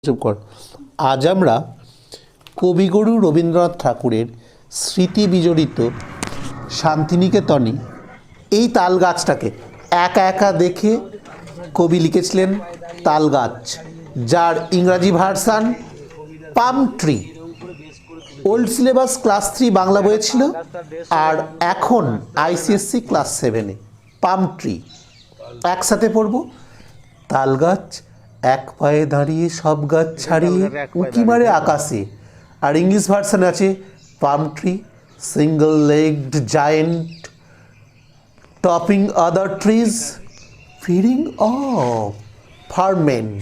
চুপ কর। আজ আমরা কবিগুরু রবীন্দ্রনাথ ঠাকুরের স্মৃতি বিজড়িত শান্তিনিকেতনে এই তাল গাছটাকে একা একা দেখে কবি লিখেছিলেন তাল গাছ, যার ইংরাজি version palm tree. Old syllabus class 3 Bangla বইয়ে ছিল, আর এখন আইসিএসসি ক্লাস 7-এ পাম ট্রি একসাথে পড়ব। তাল গাছ এক পায়ে দাঁড়িয়ে সব গাছ ছাড়িয়ে উঁকি মারে আকাশে। আর ইংলিশ ভার্সান আছে palm tree single legged giant topping other trees feeding of ferment.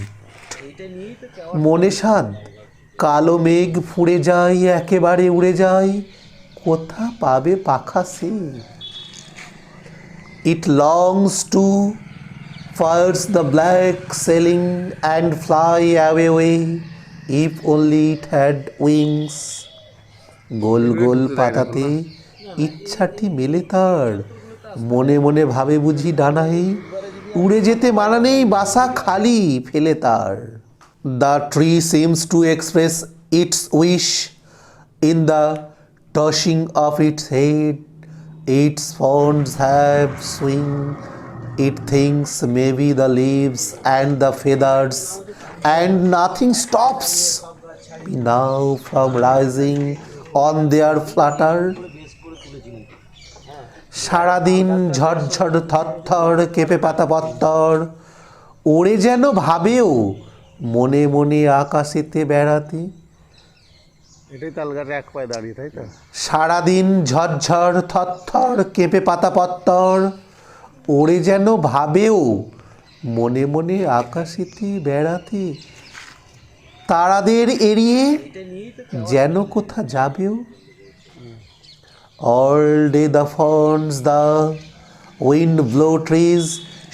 মনে সাদ কালো মেঘ ফুঁড়ে যায়, একেবারে উড়ে যায়, কোথা পাবে পাখা সে। It longs to fires the black sailing and fly away, if only it had wings. গোল গোল পাতাতে ইচ্ছাটি মেলে তার, মনে মনে ভাবে বুঝি ডানাই, উড়ে যেতে মানা নেই, বাসা খালি ফেলে তার। The tree seems to express its wish in the tossing of its head, its fronds have swing. It thinks maybe the leaves and the feathers, and nothing stops me now from rising on their flutter. সারাদিন ঝড়ঝড় থরথর কেঁপে পাতা পত্তর, ওড়ে যেন ভাবেও মনে মনে আকাশেতে বেড়াতে। এটাই তাল গাছে এক পায়ে দাঁড়িয়ে, তাই তো? সারাদিন ঝড়ঝড় থরথর কেঁপে পাতা পত্তর, ওরে যেন ভাবেও মনে মনে আকাশেতে বেড়াতে। তারাদের এড়িয়ে যেন কোথা যাবেও। All day the ferns the wind blow trees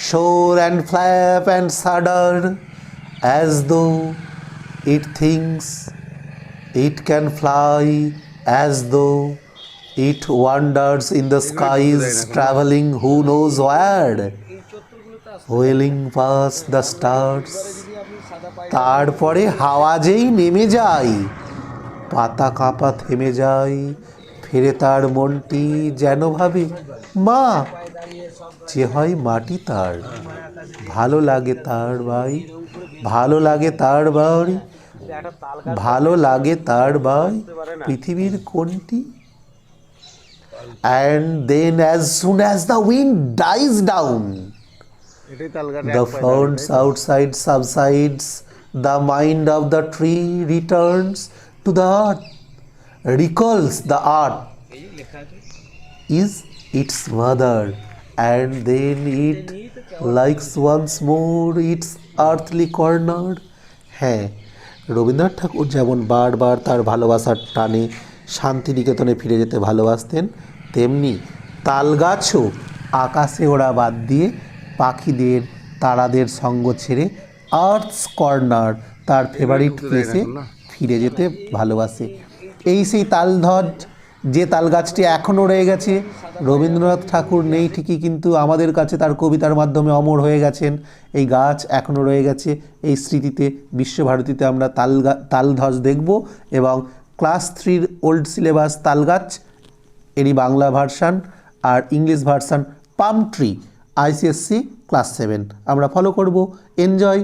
shore and flap and shudder, as though it thinks it can fly, as though it wanders in the skies, traveling who knows where, wheeling past the stars. তারপরে হাওয়া যেই নেমে যায়, পাতা কাঁপা থেমে যায়, ফিরে তার মনটি যেন ভাবে মা, যে হয় মাটি তার। ভালো লাগে তার ভাই, ভালো লাগে তার বাড়ি, ভালো লাগে তার ভাই, পৃথিবীর কোনটি। And then as soon as the wind dies down, the ferns outside subsides, the mind of the tree returns to the earth, recalls the earth is its mother, and then it likes once more its earthly corner. হ্যাঁ, রবীন্দ্রনাথ ঠাকুর যেমন বারবার তার ভালোবাসার টানে শান্তিনিকেতনে ফিরে যেতে ভালোবাসতেন, তেমনি তালগাছও আকাশে ওড়া বাদ দিয়ে পাখিদের তারাদের সঙ্গ ছেড়ে আর্থস কর্নার, তার ফেভারিট প্লেসে ফিরে যেতে ভালোবাসে। এই সেই তালধ্বজ, যে তালগাছটি এখনও রয়ে গেছে। রবীন্দ্রনাথ ঠাকুর নেই ঠিকই, কিন্তু আমাদের কাছে তার কবিতার মাধ্যমে অমর হয়ে গেছেন। এই গাছ এখনও রয়ে গেছে এই স্মৃতিতে। বিশ্বভারতীতে আমরা তালধ্বজ দেখব, এবং ক্লাস 3 ওল্ড সিলেবাস তালগাছ এরই বাংলা ভার্সান আর English version palm tree, ICSE class 7 আমরা ফলো করব। এনজয়।